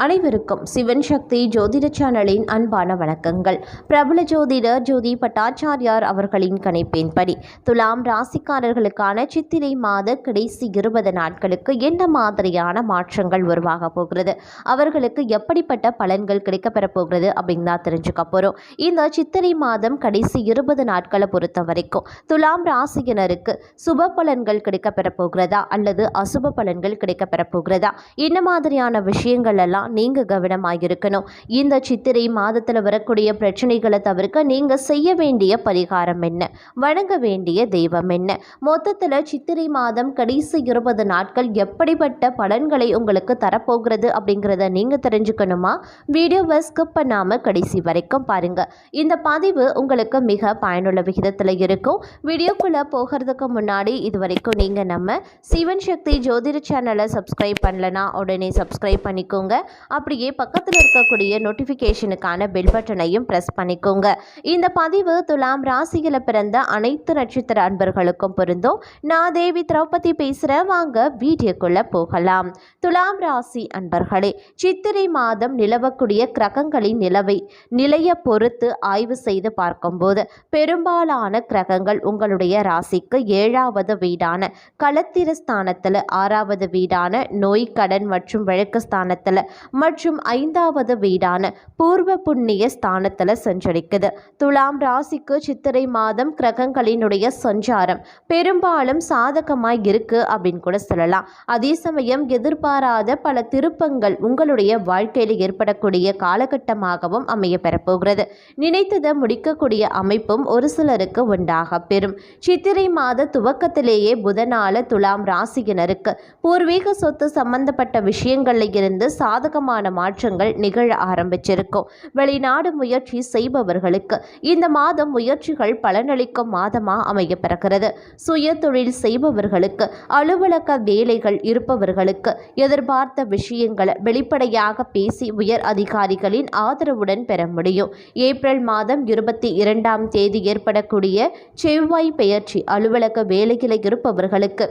அனைவருக்கும் சிவன் சக்தி ஜோதிட சேனலின் அன்பான வணக்கங்கள். பிரபல ஜோதிடர் ஜோதி பட்டாச்சாரியார் அவர்களின் கணிப்பின்படி துலாம் ராசிக்காரர்களுக்கான சித்திரை மாத கடைசி 20 நாட்களுக்கு என்ன மாதிரியான மாற்றங்கள் உருவாக போகிறது, அவர்களுக்கு எப்படிப்பட்ட பலன்கள் கிடைக்கப்பெற போகிறது அப்படின்னு தான் தெரிஞ்சுக்க போகிறோம். இந்த சித்திரை மாதம் கடைசி 20 நாட்களை பொறுத்த வரைக்கும் துலாம் ராசியினருக்கு சுப பலன்கள் கிடைக்கப்பெற போகிறதா அல்லது அசுப பலன்கள் கிடைக்கப்பெற போகிறதா, என்ன மாதிரியான விஷயங்கள் எல்லாம் நீங்க கவனமாக இருக்கணும். இந்த சித்திரை மாதத்தில் வரக்கூடிய பிரச்சனைகளை தவிர்க்க நீங்க செய்ய வேண்டிய பரிகாரம் என்ன, வணங்க வேண்டிய தெய்வம் என்ன, மொத்தத்தில் சித்திரை மாதம் கடைசி 20 நாட்கள் எப்படிப்பட்ட பலன்களை உங்களுக்கு தரப்போகிறது அப்படிங்கிறத நீங்க தெரிஞ்சுக்கணுமா? வீடியோவை ஸ்கிப் பண்ணாம கடைசி வரைக்கும் பாருங்க. இந்த பதிவு உங்களுக்கு மிக பயனுள்ள விகிதத்தில் இருக்கும். வீடியோக்குள்ள போகிறதுக்கு முன்னாடி இதுவரைக்கும் நீங்க நம்ம சிவன் சக்தி ஜோதிட சேனலை சப்ஸ்கிரைப் பண்ணலனா உடனே சப்ஸ்கிரைப் பண்ணிக்கோங்க. அப்படியே பக்கத்தில் இருக்கக்கூடிய நோட்டிஃபிகேஷனுக்கான பெல் பட்டனையும் பிரஸ் பண்ணிக்கோங்க. இந்த பதிவு துலாம் ராசியில் பிறந்த அனைத்து நட்சத்திர அன்பர்களுக்கும் பொருந்தும். நான் தேவி திரௌபதி பேசுகிறேன். வாங்க வீடியோக்குள்ள போகலாம். துலாம் ராசி அன்பர்களே, சித்திரை மாதம் நிலவக்கூடிய கிரகங்களின் நிலையை பொறுத்து ஆய்வு செய்து பார்க்கும்போது பெரும்பாலான கிரகங்கள் உங்களுடைய ராசிக்கு 7வது வீடான களத்திர ஸ்தானத்தில், 6வது வீடான நோய் கடன் மற்றும் வழக்கு ஸ்தானத்தில் மற்றும் 5வது வீடான பூர்வ புண்ணிய ஸ்தானத்தில் சஞ்சரிக்குது. துலாம் ராசிக்கு சித்திரை மாதம் கிரகங்களினுடைய சஞ்சாரம் பெரும்பாலும் சாதகமாய் இருக்கு அப்படின்னு கூட சொல்லலாம். அதே சமயம் எதிர்பாராத பல திருப்பங்கள் உங்களுடைய வாழ்க்கையில் ஏற்படக்கூடிய காலகட்டமாகவும் அமைய பெறப்போகிறது. நினைத்ததை முடிக்கக்கூடிய அமைப்பும் ஒரு சிலருக்கு உண்டாக பெறும். சித்திரை மாத துவக்கத்திலேயே புதனால துலாம் ராசியினருக்கு பூர்வீக சொத்து சம்பந்தப்பட்ட விஷயங்கள்ல இருந்து சாதகமான மாற்றங்கள் நிகழ ஆரம்பிச்சிருக்கும். வெளிநாடு முயற்சி செய்பவர்களுக்கு இந்த மாதம் முயற்சிகள் பலனளிக்கும் மாதமா அமைய பெறுகிறது. சுய தொழில் செய்பவர்களுக்கு, அலுவலக வேலைகள் இருப்பவர்களுக்கு எதிர்பார்த்த விஷயங்களை வெளிப்படையாக பேசி உயர் அதிகாரிகளின் ஆதரவுடன் பெற முடியும். ஏப்ரல் மாதம் 22ஆம் தேதி ஏற்படக்கூடிய செவ்வாய் பெயர்ச்சி அலுவலக வேலையில் இருப்பவர்களுக்கு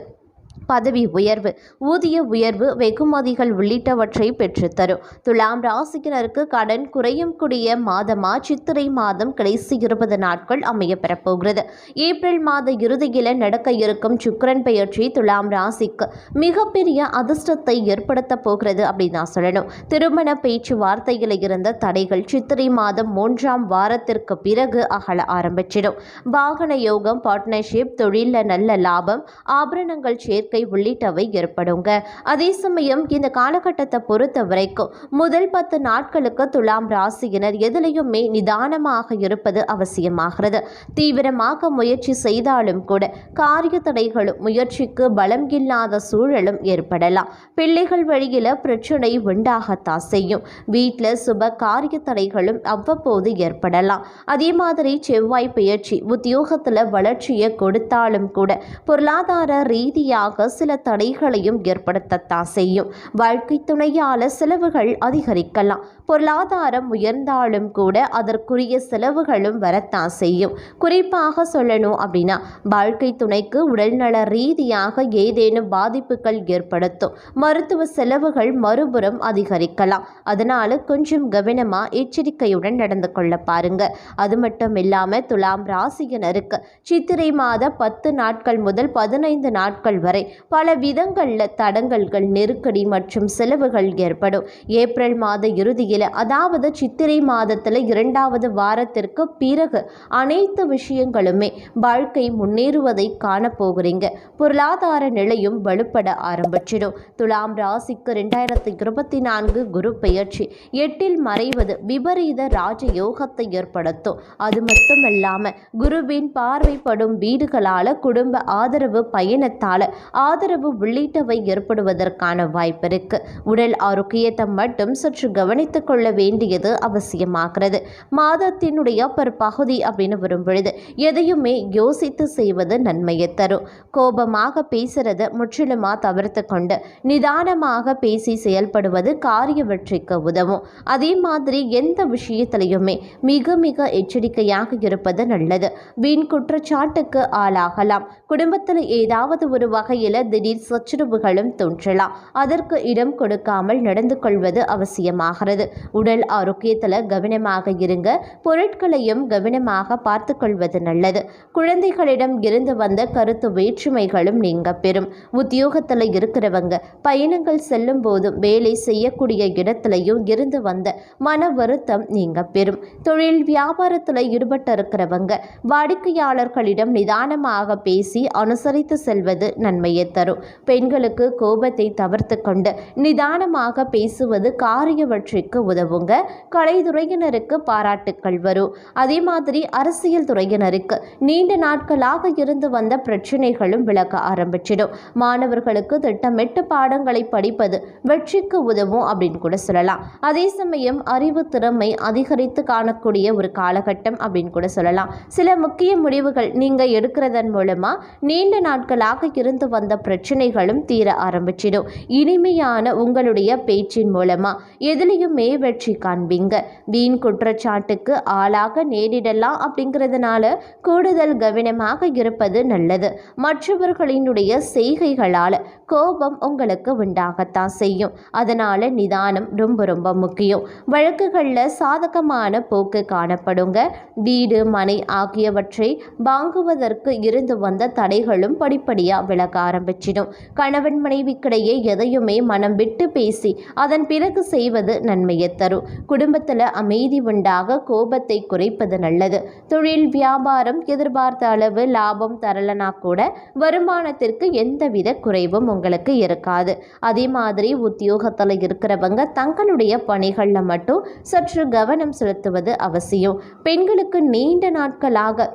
பதவி உயர்வு, ஊதிய உயர்வு, வெகுமதிகள் உள்ளிட்டவற்றை பெற்றுத்தரும். துலாம் ராசியினருக்கு கடன் குறையும் கூடிய மாதமா சித்திரை மாதம் கடைசி 20 நாட்கள் அமைய பெறப்போகிறது. ஏப்ரல் மாத இறுதியில் நடக்க இருக்கும் சுக்கிரன் பெயர்ச்சி துலாம் ராசிக்கு மிகப்பெரிய அதிர்ஷ்டத்தை ஏற்படுத்த போகிறது அப்படின்னு நான் சொல்லணும். திருமண பேச்சுவார்த்தையில் இருந்த தடைகள் சித்திரை மாதம் 3ஆம் வாரத்திற்கு பிறகு அகல ஆரம்பிச்சிடும். வாகன யோகம், பார்ட்னர்ஷிப், தொழில நல்ல லாபம், ஆபரணங்கள் சேர்க்கை உள்ளிட்டவை ஏற்படுங்க. அதே சமயம் இந்த காலகட்டத்தை பொறுத்த வரைக்கும் முதல் 10 நாட்களுக்கு துலாம் ராசியினர் எதிலையுமே நிதானமாக இருப்பது அவசியமாகிறது. தீவிரமாக முயற்சி செய்தாலும் கூட காரிய தடைகளும் முயற்சிக்கு பலம் இல்லாத சூழலும் ஏற்படலாம். பிள்ளைகள் வழியில பிரச்சனை உண்டாகத்தான் செய்யும். வீட்டில் சுப காரிய தடைகளும் அவ்வப்போது ஏற்படலாம். அதே மாதிரி செவ்வாய் பெயர்ச்சி உத்தியோகத்தில் வளர்ச்சியை கொடுத்தாலும் கூட பொருளாதார ரீதியாக சில தடைகளையும் ஏற்படுத்தத்தான் செய்யும். வாழ்க்கை துணையால செலவுகள் அதிகரிக்கலாம். பொருளாதாரம் உயர்ந்தாலும் கூட அதற்குரிய செலவுகளும் வரத்தான் செய்யும். குறிப்பாக சொல்லணும் அப்படின்னா வாழ்க்கை துணைக்கு உடல்நல ரீதியாக ஏதேனும் பாதிப்புகள் ஏற்படுத்தும். மருத்துவ செலவுகள் மறுபுறம் அதிகரிக்கலாம். அதனால கொஞ்சம் கவனமா எச்சரிக்கையுடன் நடந்து கொள்ள பாருங்க. அது மட்டும் இல்லாம துலாம் ராசியினருக்கு சித்திரை மாத 10 நாட்கள் முதல் 15 நாட்கள் வரை பல விதங்களில் தடங்கல்கள், நெருக்கடி மற்றும் செலவுகள் ஏற்படும். ஏப்ரல் மாத இறுதியில், அதாவது சித்திரை மாதத்தில் 2வது வாரத்திற்கு பிறகு அனைத்து விஷயங்களுமே வாழ்க்கை முன்னேறுவதை காணப்போகிறீங்க. பொருளாதார நிலையும் வலுப்பட ஆரம்பிச்சிடும். துலாம் ராசிக்கு 2024 குரு பெயர்ச்சி 8இல் மறைவது விபரீத ராஜயோகத்தை ஏற்படுத்தும். அது மட்டுமல்லாம குருவின் பார்வைப்படும் வீடுகளால குடும்ப ஆதரவு, பயணத்தால ஆதரவு உள்ளிட்டவை ஏற்படுவதற்கான வாய்ப்பு இருக்கு. உடல் ஆரோக்கியத்தை மட்டும் சற்று கவனித்துக் கொள்ள வேண்டியது அவசியமாகிறது. மாதத்தினுடைய பகுதி அப்படின்னு வரும் பொழுது எதையுமே யோசித்து செய்வது நன்மையை தரும். கோபமாக பேசுறத முற்றிலுமா தவிர்த்து கொண்டு நிதானமாக பேசி செயல்படுவது காரிய வெற்றிக்கு உதவும். அதே மாதிரி எந்த விஷயத்திலையுமே மிக மிக எச்சரிக்கையாக இருப்பது நல்லது. வீண் குற்றச்சாட்டுக்கு ஆளாகலாம். குடும்பத்தில் ஏதாவது ஒரு வகையில் வகையில் திடீர் சச்சரவுகளும் தோன்றலாம். அதற்கு இடம் கொடுக்காமல் நடந்து கொள்வது அவசியமாகிறது. உடல் ஆரோக்கியத்தில் கவனமாக இருங்க. பொருட்களையும் கவனமாக பார்த்து கொள்வது நல்லது. குழந்தைகளிடம் இருந்து வந்த கருத்து வேற்றுமைகளும் நீங்க பெறும். உத்தியோகத்தில் இருக்கிறவங்க பயணங்கள் செல்லும் போதும் வேலை செய்யக்கூடிய இடத்திலையும் இருந்து வந்த மன வருத்தம் நீங்க பெறும். தொழில் வியாபாரத்தில் ஈடுபட்டு இருக்கிறவங்க வாடிக்கையாளர்களிடம் நிதானமாக பேசி அனுசரித்து செல்வது நன்மையை தரும். பெண்களுக்கு கோபத்தை தவிர்த்து கொண்டு நிதானமாக பேசுவது காரிய வெற்றிக்கு உதவுங்க. கலைத்துறையினருக்கு பாராட்டுக்கள் வரும். அதே மாதிரி அரசியல் துறையினருக்கு நீண்ட நாட்களாக இருந்து வந்த பிரச்சனைகளும் விலக ஆரம்பிச்சிடும். மாணவர்களுக்கு திட்டமிட்டு பாடங்களை படிப்பது வெற்றிக்கு உதவும் அப்படின்னு கூட சொல்லலாம். அதே சமயம் அறிவு திறமை அதிகரித்து காணக்கூடிய ஒரு காலகட்டம் அப்படின்னு கூட சொல்லலாம். சில முக்கிய முடிவுகள் நீங்க எடுக்கிறதன் மூலமா நீண்ட நாட்களாக இருந்து வந்த பிரச்சனைகளும் தீர ஆரம்பிச்சிடும். இனிமையான உங்களுடைய பேச்சின் மூலமா எதிலையுமே வெற்றி காண்பீங்க. வீண் குற்றச்சாட்டுக்கு ஆளாக நேரிடலாம். அப்படிங்கிறதுனால கூடுதல் கவனமாக இருப்பது நல்லது. மற்றவர்களினுடைய செய்கைகளால் கோபம் உங்களுக்கு உண்டாகத்தான் செய்யும். அதனால நிதானம் ரொம்ப முக்கியம். வழக்குகளில் சாதகமான போக்கு காணப்படுங்க. வீடு மனை ஆகியவற்றை வாங்குவதற்கு இருந்து வந்த தடைகளும் படிப்படியாக விலக ஆரம்பிச்சிடும். கணவன் மனைவிக்கிடையே எதையுமே மனம் விட்டு பேசி அதன் பிறகு செய்வது நன்மையை தரும். குடும்பத்தில் அமைதி உண்டாக கோபத்தை குறைப்பது நல்லது. தொழில் வியாபாரம் எதிர்பார்த்த அளவு லாபம் தரலனா கூட வருமானத்திற்கு எந்தவித குறைவும் உங்களுக்கு இருக்காது. அதே மாதிரி உத்தியோகத்தில் இருக்கிறவங்க தங்களுடைய பணிகளில் மட்டும் சற்று கவனம் செலுத்துவது அவசியம். பெண்களுக்கு நீண்ட நாட்களாக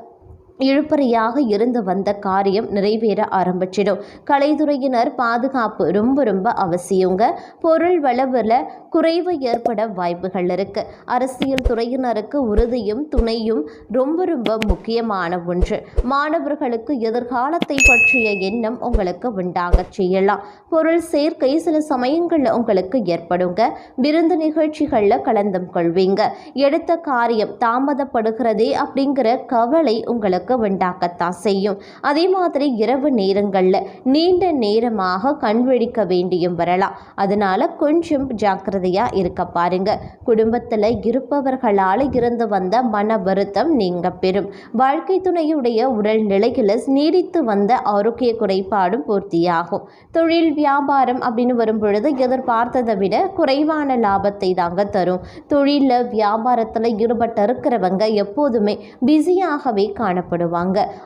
இழுபறியாக இருந்து வந்த காரியம் நிறைவேற ஆரம்பிச்சிடும். கலைத்துறையினர் பாதுகாப்பு ரொம்ப அவசியங்க. பொருள் வளவில் குறைவு ஏற்பட வாய்ப்புகள் இருக்கு. அரசியல் துறையினருக்கு உறுதியும் துணையும் ரொம்ப முக்கியமான ஒன்று. மாணவர்களுக்கு எதிர்காலத்தை பற்றிய எண்ணம் உங்களுக்கு உண்டாக செய்யலாம். பொருள் சேர்க்கை சில சமயங்களில் உங்களுக்கு ஏற்படுங்க. விருந்து நிகழ்ச்சிகளில் கலந்தும் கொள்வீங்க. எடுத்த காரியம் தாமதப்படுகிறதே அப்படிங்கிற கவலை உங்களுக்கு உண்டாக்கத்தான் செய்யும். அதே மாதிரி இரவு நேரங்களில் நீண்ட நேரமாக கண் விழிக்க வேண்டியும் வரலாம். அதனால கொஞ்சம் ஜாக்கிரதையா இருக்க பாருங்க. குடும்பத்தில் இருப்பவர்களால் இருந்து வந்த மன வருத்தம் நீங்க பெறும். வாழ்க்கை துணையுடைய உடல் நிலையில் நீடித்து வந்த ஆரோக்கிய குறைபாடும் பூர்த்தியாகும். தொழில் வியாபாரம் அப்படின்னு வரும் பொழுது எதிர்பார்த்ததை விட குறைவான லாபத்தை தாங்க தரும். தொழிலில் வியாபாரத்தில் ஈடுபட்டு இருக்கிறவங்க எப்போதுமே பிஸியாகவே காணப்படுவாங்க.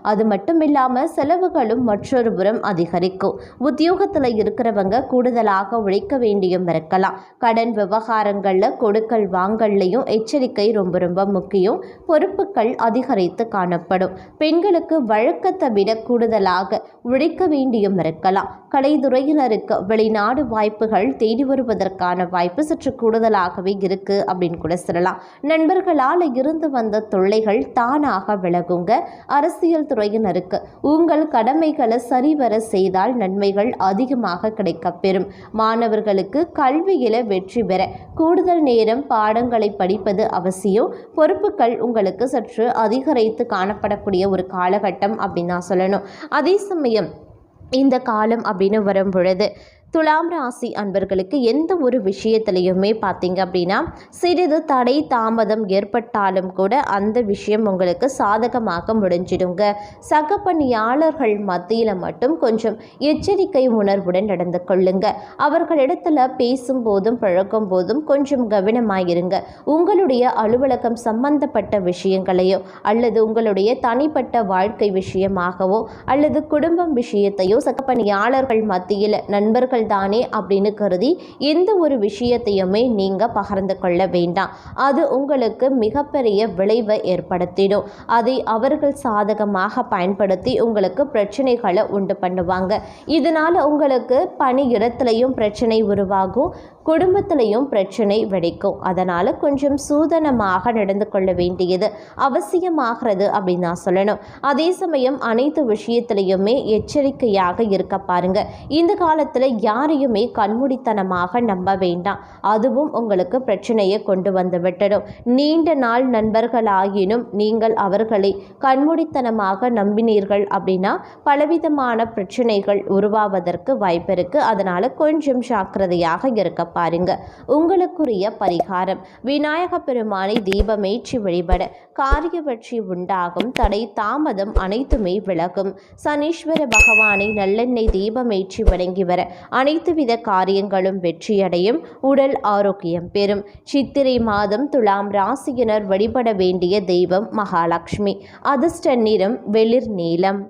அது மட்டும் இல்லாமல் செலவுகளும் மற்றொரு புறம் அதிகரிக்கும். உத்தியோகத்தில் இருக்கிறவங்க கூடுதலாக உழைக்க வேண்டியும் இருக்கலாம். கடன் விவகாரங்களில் கொடுக்கல் வாங்கல்லையும் எச்சரிக்கை ரொம்ப முக்கியம். பொறுப்புகள் அதிகரித்து காணப்படும். பெண்களுக்கு வழக்கத்தை விட கூடுதலாக உழைக்க வேண்டியும் இருக்கலாம். கலைத்துறையினருக்கு வெளிநாடு வாய்ப்புகள் தேடி வருவதற்கான வாய்ப்பு சற்று கூடுதலாகவே இருக்கு அப்படின்னு கூட சொல்லலாம். நண்பர்களால் இருந்து வந்த தொல்லைகள் தானாக விலகுங்க. அரசியல் துறையினருக்கு உங்கள் கடமைகளை சரிவர செய்தால் நன்மைகள் அதிகமாக கிடைக்கப்பெறும். மாணவர்களுக்கு கல்வியில வெற்றி பெற கூடுதல் நேரம் பாடங்களை படிப்பது அவசியம். பொறுப்புகள் உங்களுக்கு சற்று அதிகரித்து காணப்படக்கூடிய ஒரு காலகட்டம் அப்படின்னு நான் சொல்லணும். அதே சமயம் இந்த காலம் அப்படின்னு வரும் பொழுது துலாம் ராசி அன்பர்களுக்கு எந்த ஒரு விஷயத்திலையுமே பார்த்தீங்க அப்படின்னா சிறிது தடை தாமதம் ஏற்பட்டாலும் கூட அந்த விஷயம் உங்களுக்கு சாதகமாக முடிஞ்சிடுங்க. சக பணியாளர்கள் மத்தியில் மட்டும் கொஞ்சம் எச்சரிக்கை உணர்வுடன் நடந்து கொள்ளுங்க. அவர்களிடத்துல பேசும்போதும் பழகும் போதும் கொஞ்சம் கவனமாயிருங்க. உங்களுடைய அலுவலகம் சம்பந்தப்பட்ட விஷயங்களையோ அல்லது உங்களுடைய தனிப்பட்ட வாழ்க்கை விஷயமாகவோ அல்லது குடும்பம் விஷயத்தையோ சக பணியாளர்கள் மத்தியில் நண்பர்கள் தானே அப்படின்னு கருதி எந்த ஒரு விஷயத்தையுமே நீங்க பகிர்ந்து கொள்ள வேண்டாம். அது உங்களுக்கு மிகப்பெரிய விளைவை ஏற்படுத்திடும். அதை அவர்கள் சாதகமாக பயன்படுத்தி உங்களுக்கு பிரச்சனைகளை உண்டு பண்ணுவாங்க. இதனால உங்களுக்கு பணி இடத்துலையும் பிரச்சனை உருவாகும், குடும்பத்திலையும் பிரச்சனை வெடிக்கும். அதனால கொஞ்சம் சூதனமாக நடந்து கொள்ள வேண்டியது அவசியமாகிறது அப்படின்னு நான் சொல்லணும். அதே சமயம் அனைத்து விஷயத்திலையுமே எச்சரிக்கையாக இருக்க பாருங்க. இந்த காலத்துல யாரையுமே கண்மூடித்தனமாக நம்ப வேண்டாம். அதுவும் உங்களுக்கு பிரச்சனையை கொண்டு வந்து விட்டடும். நீண்ட நாள் நண்பர்களாயினும் நீங்கள் அவர்களை கண்மூடித்தனமாக நம்பினீர்கள் அப்படின்னா பலவிதமான பிரச்சனைகள் உருவாவதற்கு வாய்ப்பு இருக்கு. அதனால கொஞ்சம் ஜாக்கிரதையாக இருக்க பாருங்க. உங்களுக்குரிய பரிகாரம்: விநாயக பெருமானை தீபமேற்றி வழிபட காரிய வெற்றி உண்டாகும். தடை தாமதம் அனைத்துமே விலகும். சனீஸ்வர பகவானை நல்லெண்ணெய் தீபமேற்றி வணங்கி வர அனைத்து வித காரியங்களும் வெற்றியடையும். உடல் ஆரோக்கியம் பெறும். சித்திரை மாதம் துலாம் ராசியினர் வழிபட வேண்டிய தெய்வம் மகாலட்சுமி. அதிர்ஷ்ட நிறம் வெளிர் நீலம்.